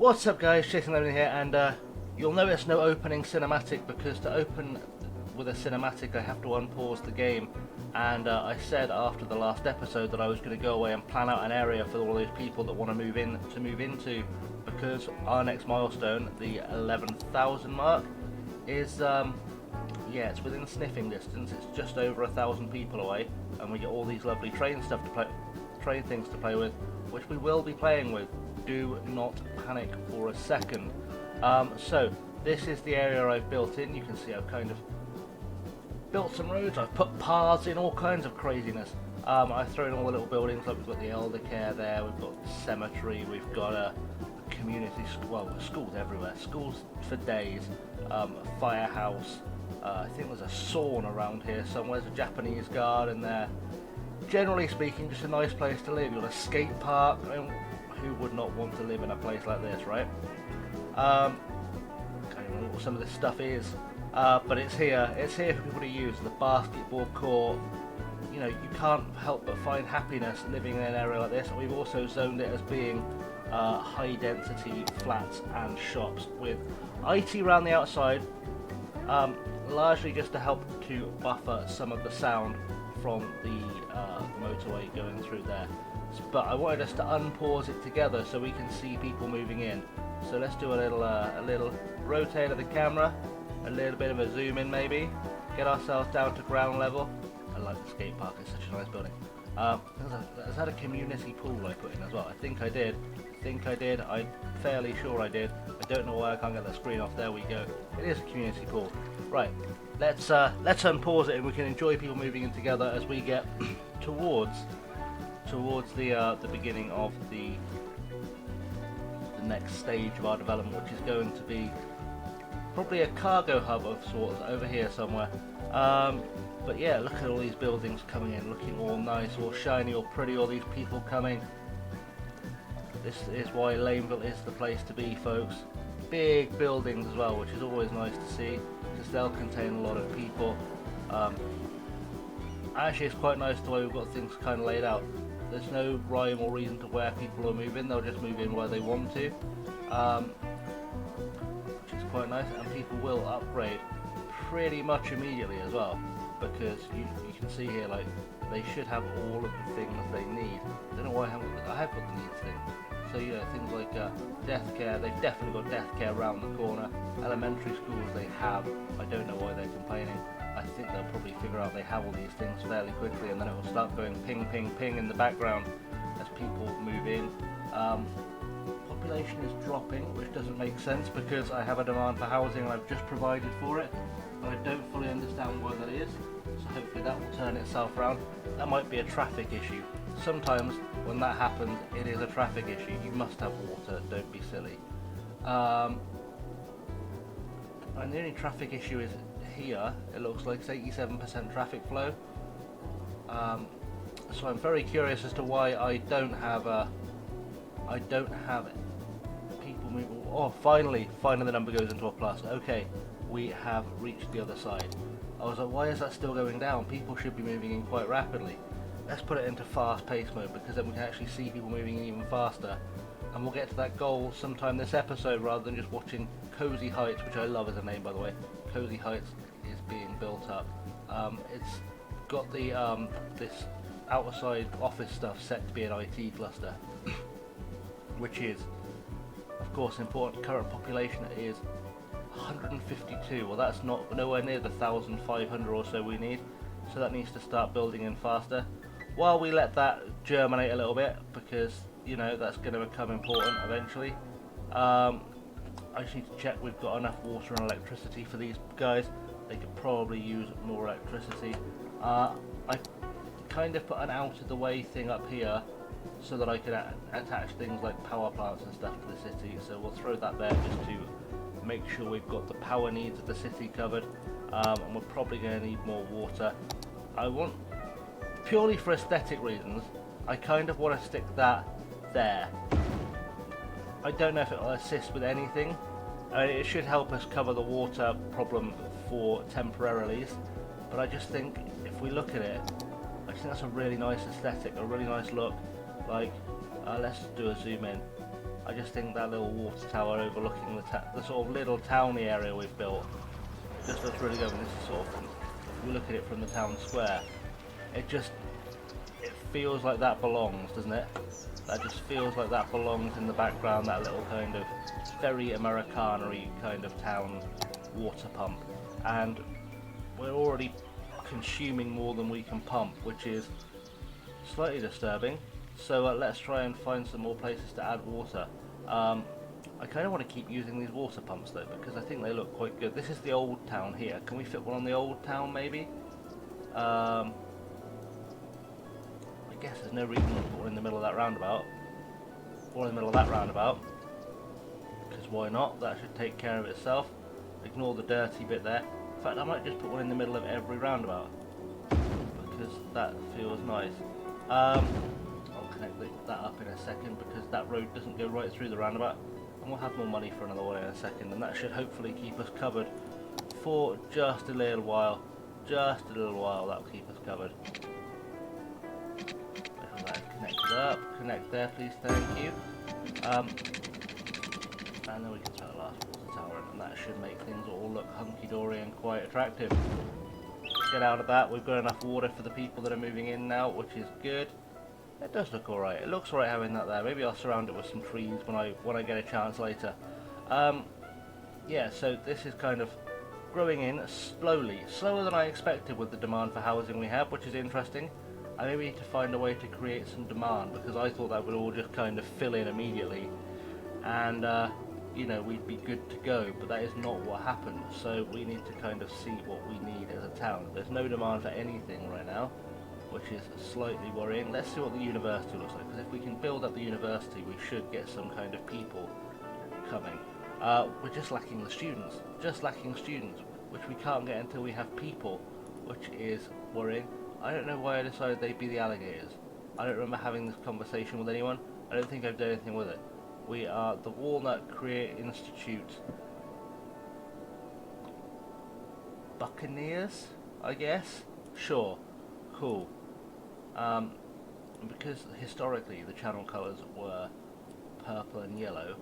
What's up guys, ChasingLamely here, and you'll notice no opening cinematic because to open with a cinematic I have to unpause the game, and I said after the last episode that I was going to go away and plan out an area for all those people that want to move into, because our next milestone, the 11,000 mark, is yeah, it's within sniffing distance. It's just over 1,000 people away, and we get all these lovely train things to play with, which we will be playing with. Do not panic for a second. So this is the area I've built in. You can see I've kind of built some roads, I've put paths in, all kinds of craziness. I've thrown all the little buildings, like we've got the elder care there, we've got cemetery, we've got a community schools everywhere, schools for days, a firehouse, I think there's a sauna around here somewhere, there's a Japanese garden there. Generally speaking, just a nice place to live. You've got a skate park. I mean, who would not want to live in a place like this, right? I don't know what some of this stuff is, but it's here. It's here for people to use. The basketball court. You know, you can't help but find happiness living in an area like this. We've also zoned it as being high-density flats and shops with IT around the outside, largely just to help to buffer some of the sound from the motorway going through there. But I wanted us to unpause it together so we can see people moving in. So let's do a little rotate of the camera, a little bit of a zoom in maybe, get ourselves down to ground level. I like the skate park, it's such a nice building. Has that a community pool I put in as well? I think I did. I'm fairly sure I did. I don't know why I can't get the screen off. There we go. It is a community pool. Right, let's unpause it and we can enjoy people moving in together as we get towards the beginning of the next stage of our development, which is going to be probably a cargo hub of sorts over here somewhere. But yeah, look at all these buildings coming in, looking all nice, all shiny, all pretty, all these people coming. This is why Lameville is the place to be, folks. Big buildings as well, which is always nice to see, because they'll contain a lot of people. Actually, it's quite nice the way we've got things kind of laid out. There's no rhyme or reason to where people will move in, they'll just move in where they want to, which is quite nice, and people will upgrade pretty much immediately as well, because you can see here, like, they should have all of the things they need. I don't know why I have got the needs thing. So yeah, things like death care, they've definitely got death care around the corner. Elementary schools they have, I don't know why they're complaining. I think they'll probably figure out they have all these things fairly quickly, and then it will start going ping ping ping in the background as people move in. Population is dropping, which doesn't make sense because I have a demand for housing and I've just provided for it, but I don't fully understand why that is, so hopefully that will turn itself around. That might be a traffic issue. Sometimes when that happens, it is a traffic issue. You must have water, don't be silly. And the only traffic issue is here. It looks like it's 87% traffic flow. So I'm very curious as to why I don't have people moving. Oh, finally the number goes into a plus. Okay, we have reached the other side. I was like, why is that still going down? People should be moving in quite rapidly. Let's put it into fast pace mode, because then we can actually see people moving in even faster, and we'll get to that goal sometime this episode rather than just watching Cosy Heights, which I love as a name, by the way. Cosy Heights is being built up. It's got the this outside office stuff set to be an IT cluster, which is of course important. Current population is 152. Well, that's nowhere near the 1,500 or so we need, so that needs to start building in faster while we let that germinate a little bit, because you know that's going to become important eventually. I just need to check we've got enough water and electricity for these guys. They could probably use more electricity. I kind of put an out of the way thing up here so that I could attach things like power plants and stuff to the city, so we'll throw that there just to make sure we've got the power needs of the city covered. And we're probably going to need more water. I want, purely for aesthetic reasons, I kind of want to stick that there. I don't know if it will assist with anything. It should help us cover the water problem for temporarily, but I just think if we look at it, I just think that's a really nice aesthetic, a really nice look. Like, let's do a zoom in. I just think that little water tower overlooking the sort of little towny area we've built just looks really good. And this is sort of, if we look at it from the town square, it feels like that belongs, doesn't it? That just feels like that belongs in the background, that little kind of very Americana-y kind of town water pump. And we're already consuming more than we can pump, which is slightly disturbing. So let's try and find some more places to add water. I kind of want to keep using these water pumps though, because I think they look quite good. This is the old town here. Can we fit one on the old town maybe? I guess there's no reason to put one in the middle of that roundabout. Or in the middle of that roundabout. Because why not? That should take care of itself. Ignore the dirty bit there. In fact, I might just put one in the middle of every roundabout. Because that feels nice. I'll connect that up in a second because that road doesn't go right through the roundabout. And we'll have more money for another one in a second. And that should hopefully keep us covered for just a little while. Just a little while, that'll keep us covered. Connect up, connect there please, thank you. And then we can start the last water tower in, and that should make things all look hunky-dory and quite attractive. Get out of that, we've got enough water for the people that are moving in now, which is good. It does look alright, it looks alright having that there. Maybe I'll surround it with some trees when I get a chance later. Yeah, so this is kind of growing in slowly, slower than I expected with the demand for housing we have, which is interesting. I maybe need to find a way to create some demand, because I thought that would all just kind of fill in immediately and you know, we'd be good to go, but that is not what happened. So we need to kind of see what we need as a town. There's no demand for anything right now, which is slightly worrying. Let's see what the university looks like, because if we can build up the university we should get some kind of people coming. We're just lacking the students, which we can't get until we have people, which is worrying. I don't know why I decided they'd be the alligators. I don't remember having this conversation with anyone. I don't think I've done anything with it. We are the Walnut Career Institute Buccaneers, I guess? Sure. Cool. Because historically the channel colours were purple and yellow,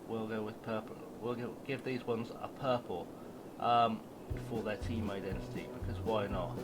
we'll go with purple. We'll give these ones a purple for their team identity, because why not?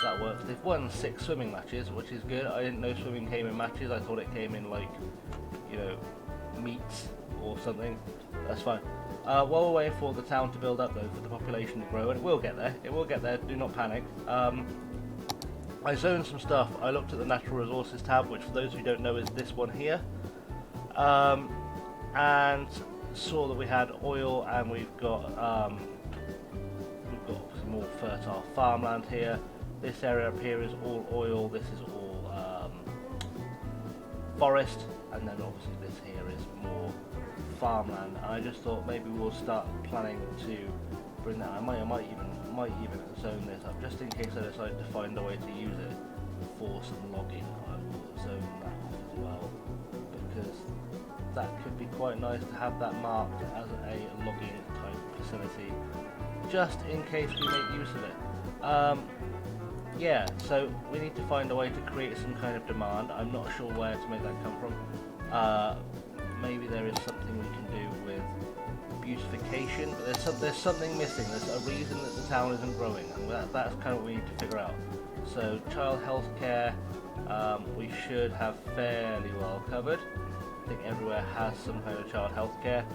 That works. They've won 6 swimming matches, which is good. I didn't know swimming came in matches. I thought it came in, like, you know, meets or something. That's fine. While we're waiting for the town to build up though, for the population to grow, and it will get there, do not panic. I zoned some stuff. I looked at the natural resources tab, which for those who don't know is this one here, and saw that we had oil, and we've got some more fertile farmland here. This area up here is all oil, this is all forest, and then obviously this here is more farmland. And I just thought maybe we'll start planning to bring that. I might even zone this up just in case I decide to find a way to use it for some logging. I will zone that off as well, because that could be quite nice to have that marked as a logging type facility, just in case we make use of it. Yeah, so we need to find a way to create some kind of demand. I'm not sure where to make that come from. Maybe there is something we can do with beautification, but there's something missing. There's a reason that the town isn't growing, and that's kind of what we need to figure out. So child health care, we should have fairly well covered. I think everywhere has some kind of child health care,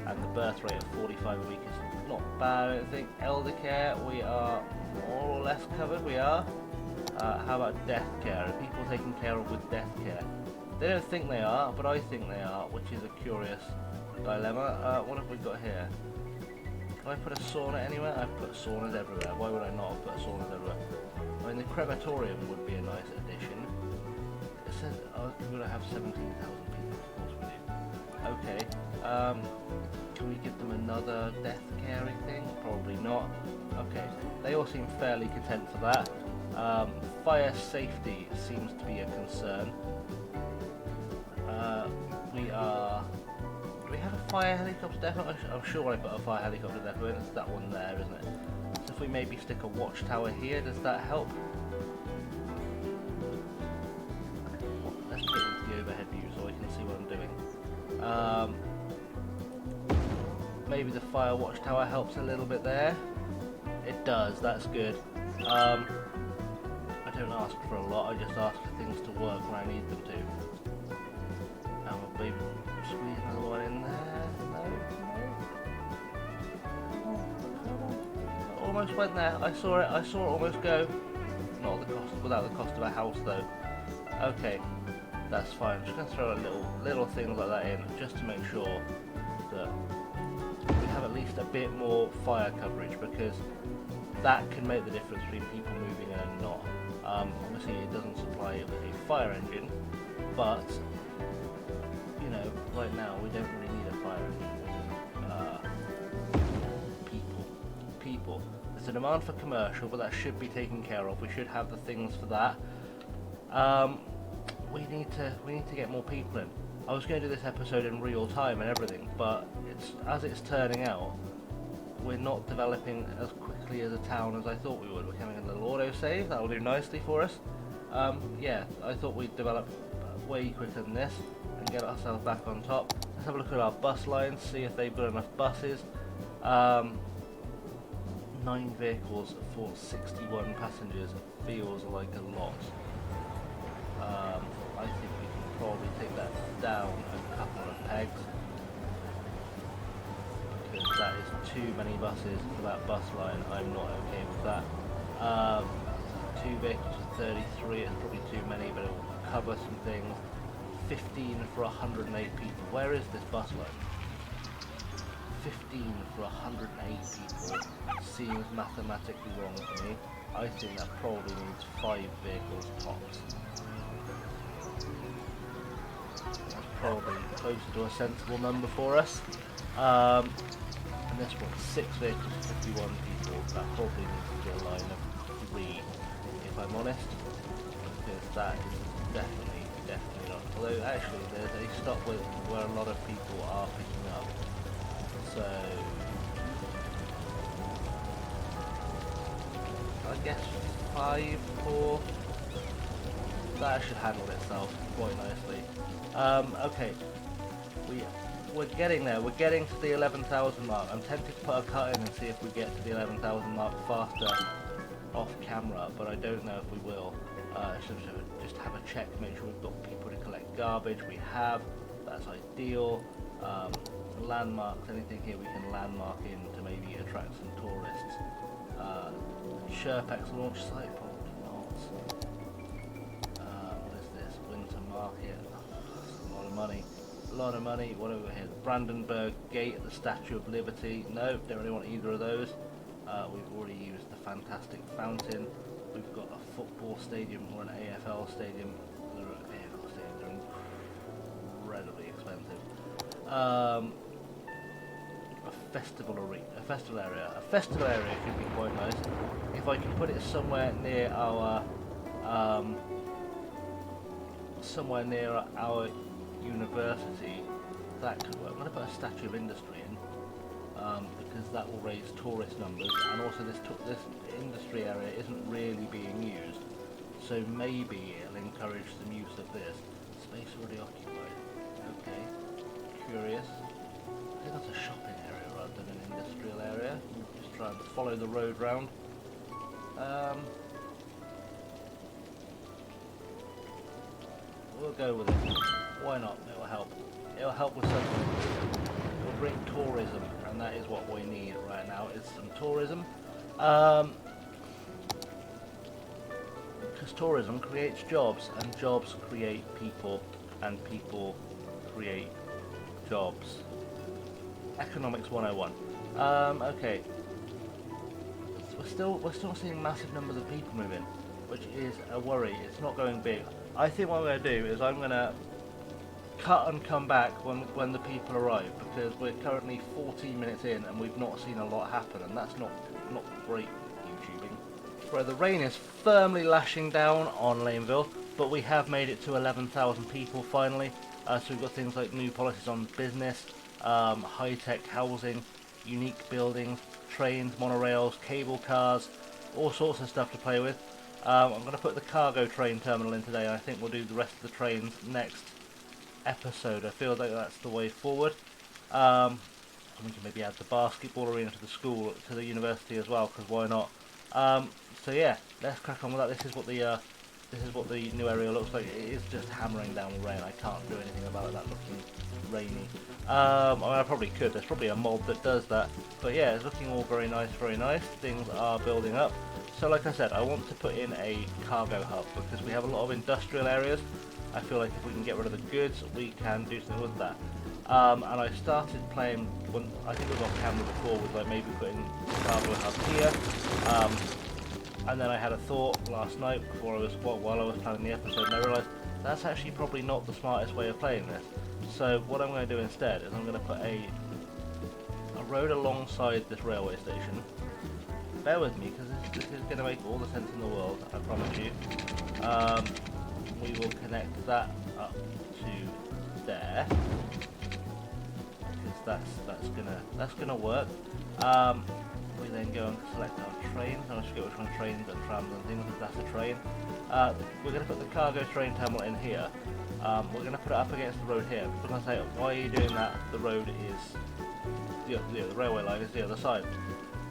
and the birth rate of 45 a week is not bad, I don't think. Elder care, we are more or less covered, we are. How about death care? Are people taken care of with death care? They don't think they are, but I think they are, which is a curious dilemma. What have we got here? Can I put a sauna anywhere? I've put saunas everywhere. Why would I not have put saunas everywhere? I mean, the crematorium would be a nice addition. It says, oh, we're going to have 17,000 people, of course we do. Okay, can we give them another death caring thing? Probably not. Okay, they all seem fairly content for that. Fire safety seems to be a concern. Do we have a fire helicopter depot? I'm sure when I put a fire helicopter depot in, it's that one there, isn't it? So if we maybe stick a watchtower here, does that help? Let's put it into the overhead view so I can see what I'm doing. Maybe the fire watchtower helps a little bit there. It does, that's good. I don't ask for a lot, I just ask for things to work when I need them to. And we'll maybe squeeze another one in there. No. Almost went there. I saw it almost go. Not the cost, without the cost of a house though. Okay, that's fine. I'm just gonna throw a little things like that in just to make sure that we have at least a bit more fire coverage, because that can make the difference between people moving in and not. Obviously it doesn't supply a fire engine, but you know, right now we don't really need a fire engine. People. There's a demand for commercial, but that should be taken care of. We should have the things for that. We need to get more people in. I was going to do this episode in real time and everything, but as it's turning out, we're not developing as quickly as a town as I thought we would. We're having a little autosave, that will do nicely for us. Yeah, I thought we'd develop way quicker than this and get ourselves back on top. Let's have a look at our bus lines, see if they've got enough buses. 9 vehicles for 61 passengers feels like a lot. I think we can probably take that down a couple of pegs, because that is too many buses for that bus line. I'm not okay with that. 2 vehicles for 33 is probably too many, but it will cover some things. 15 for 108 people. Where is this bus line? 15 for 108 people seems mathematically wrong to me. I think that probably needs 5 vehicles tops. That's probably closer to a sensible number for us. And this one, 6 vehicles, 51 people. That probably needs to be a line of 3, if I'm honest, because that is definitely not. Although actually, there's a stop where a lot of people are picking up. So I guess 5 for that should handle itself quite nicely. Okay, we're getting there. We're getting to the 11,000 mark. I'm tempted to put a cut in and see if we get to the 11,000 mark faster off camera, but I don't know if we will. Just have a check, make sure we've got people to collect garbage. We have. That's ideal. Landmarks, anything here we can landmark in to maybe attract some tourists. Sherpex launch site, probably not. What is this? Winter Market. That's a lot of money. A lot of money. What over here? The Brandenburg Gate at the Statue of Liberty. No, don't really want either of those. We've already used the fantastic fountain. We've got a football stadium or an AFL stadium. They're incredibly expensive. A festival area. A festival area could be quite nice. If I can put it somewhere near our university, that could work. I'm going to put a Statue of Industry in, because that will raise tourist numbers, and also this industry area isn't really being used, so maybe it'll encourage some use of this. Space already occupied. Okay, curious. I think that's a shopping area rather than an industrial area. We'll just try and follow the road round. We'll go with it. Why not? It'll help. It'll help with something. It'll bring tourism, and that is what we need right now, is some tourism. Because tourism creates jobs, and jobs create people, and people create jobs. Economics 101. Okay. We're still seeing massive numbers of people move in, which is a worry. It's not going big. I think what I'm going to do is I'm going to cut and come back when the people arrive, because we're currently 14 minutes in and we've not seen a lot happen, and that's not great YouTubing. Right, the rain is firmly lashing down on Lameville, but we have made it to 11,000 people finally. So we've got things like new policies on business, high-tech housing, unique buildings, trains, monorails, cable cars, all sorts of stuff to play with. I'm going to put the cargo train terminal in today, and I think we'll do the rest of the trains next episode. I feel like that's the way forward. And we can maybe add the basketball arena to the school, to the university as well, because why not? So yeah, let's crack on with that. This is what the new area looks like. It is just hammering down rain. I can't do anything about that looking rainy. I mean, I probably could. There's probably a mod that does that. But yeah, it's looking all very nice, very nice. Things are building up. So like I said, I want to put in a cargo hub because we have a lot of industrial areas. I feel like if we can get rid of the goods, we can do something with that. And I started playing, when I think it was off camera before, with like maybe putting cargo hub here. And then I had a thought last night while I was planning the episode, and I realised that's actually probably not the smartest way of playing this. So what I'm going to do instead is I'm going to put a road alongside this railway station. Bear with me, because this is going to make all the sense in the world, I promise you. We will connect that up to there, because that's gonna work. We then go and select our trains. I forget which one, trains and trams and things. That's a train. We're going to put the cargo train terminal in here. We're going to put it up against the road here. We're going to say, why are you doing that? The road is the railway line is the other side.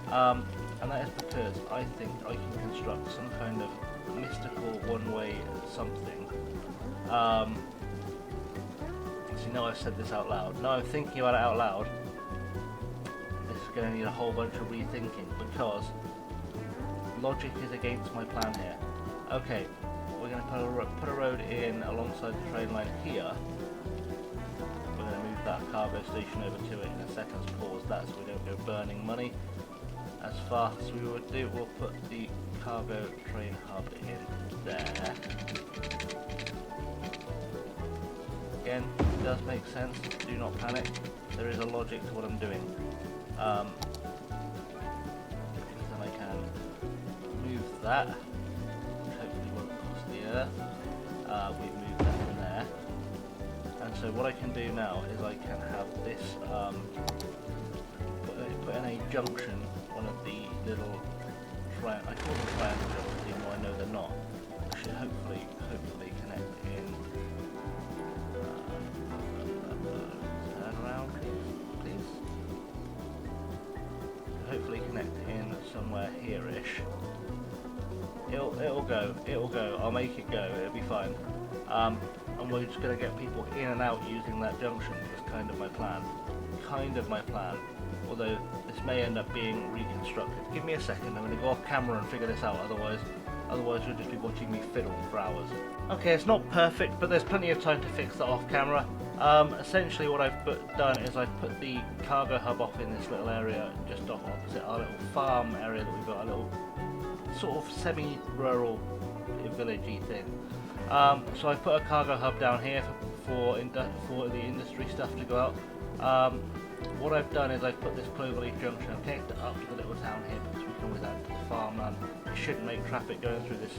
And that is because I think I can construct some kind of mystical one-way something. See, now I've said this out loud. Now I'm thinking about it out loud. Going to need a whole bunch of rethinking because logic is against my plan here. Okay, we're going to put a road in alongside the train line here. We're going to move that cargo station over to it in a second's pause that so we don't go burning money as fast as we would do. We'll put the cargo train hub in there. Again, it does make sense, do not panic. There is a logic to what I'm doing. Then I can move that, which hopefully won't cost the earth. We've moved that in there. And so what I can do now is I can have this, put in a junction, one of the little, I call them triangles, even though I know they're not. I should hopefully connect in, turn around please. Hopefully connect in somewhere here-ish. It'll go. I'll make it go. It'll be fine. And we're just gonna get people in and out using that junction. Is kind of my plan. Although this may end up being reconstructed. Give me a second. I'm gonna go off camera and figure this out. Otherwise you'll just be watching me fiddle for hours. Okay, it's not perfect, but there's plenty of time to fix that off camera. Essentially what I've done is I've put the cargo hub off in this little area just off opposite our little farm area that we've got, a little sort of semi-rural villagey thing. So I've put a cargo hub down here for the industry stuff to go out. What I've done is I've put this cloverleaf junction, I've connected it up to the little town here because we can always add to the farmland. It shouldn't make traffic going through this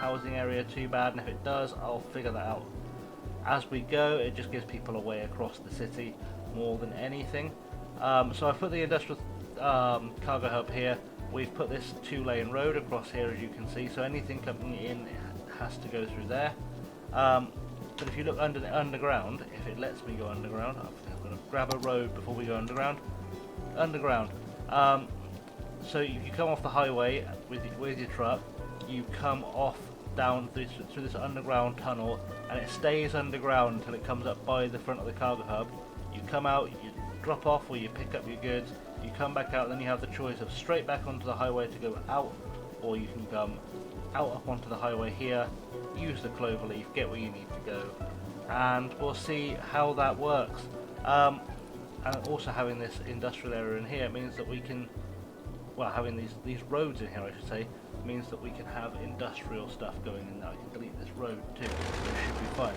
housing area too bad, and if it does, I'll figure that out as we go. It just gives people a way across the city more than anything. So I've put the industrial cargo hub here. We've put this 2-lane road across here, as you can see, so anything coming in has to go through there. But if you look underground, if it lets me go underground, I'm going to grab a road before we go underground. So you come off the highway with your truck, you come off down through this underground tunnel, and it stays underground until it comes up by the front of the cargo hub. You come out, you drop off or you pick up your goods, you come back out, then you have the choice of straight back onto the highway to go out, or you can come out up onto the highway here, use the cloverleaf, get where you need to go, and we'll see how that works. And also having this industrial area in here means that we can, well, having these roads in here I should say, means that we can have industrial stuff going in there. I can delete this road too, so it should be fine.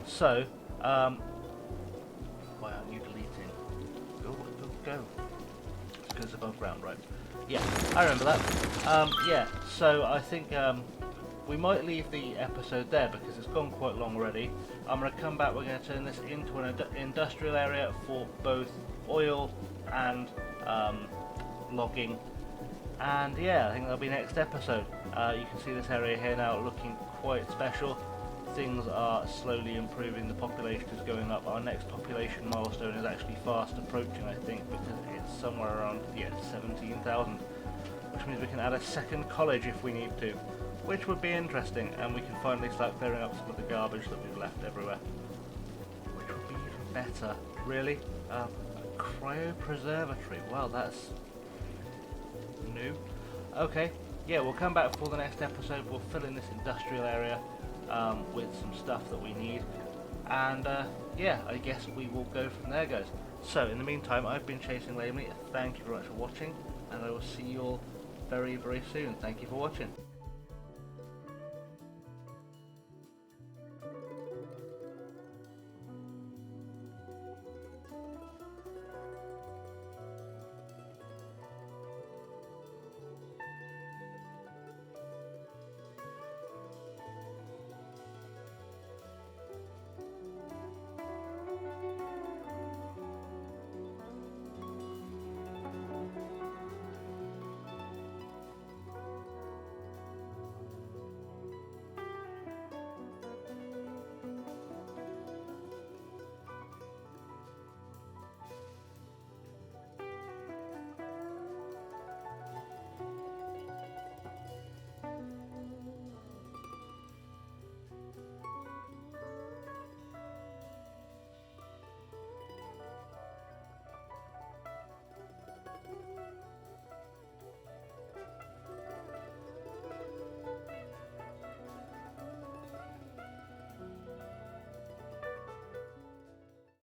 So, why aren't you deleting? Go. Because it's above ground, right? Yeah, I remember that. Yeah, so I think we might leave the episode there because it's gone quite long already. I'm going to come back, we're going to turn this into an industrial area for both oil and logging. And yeah, I think that'll be next episode. You can see this area here now looking quite special. things are slowly improving, the population is going up. Our next population milestone is actually fast approaching, I think, because it's somewhere around 17,000, which means we can add a second college if we need to, which would be interesting, and we can finally start clearing up some of the garbage that we've left everywhere, which would be even better. Really? A cryopreservatory, well, that's new. Okay, yeah, we'll come back for the next episode. We'll fill in this industrial area with some stuff that we need, and yeah, I guess we will go from there, guys. So in the meantime, I've been Chasing Lamely. Thank you very much for watching, and I will see you all very, very soon. Thank you for watching.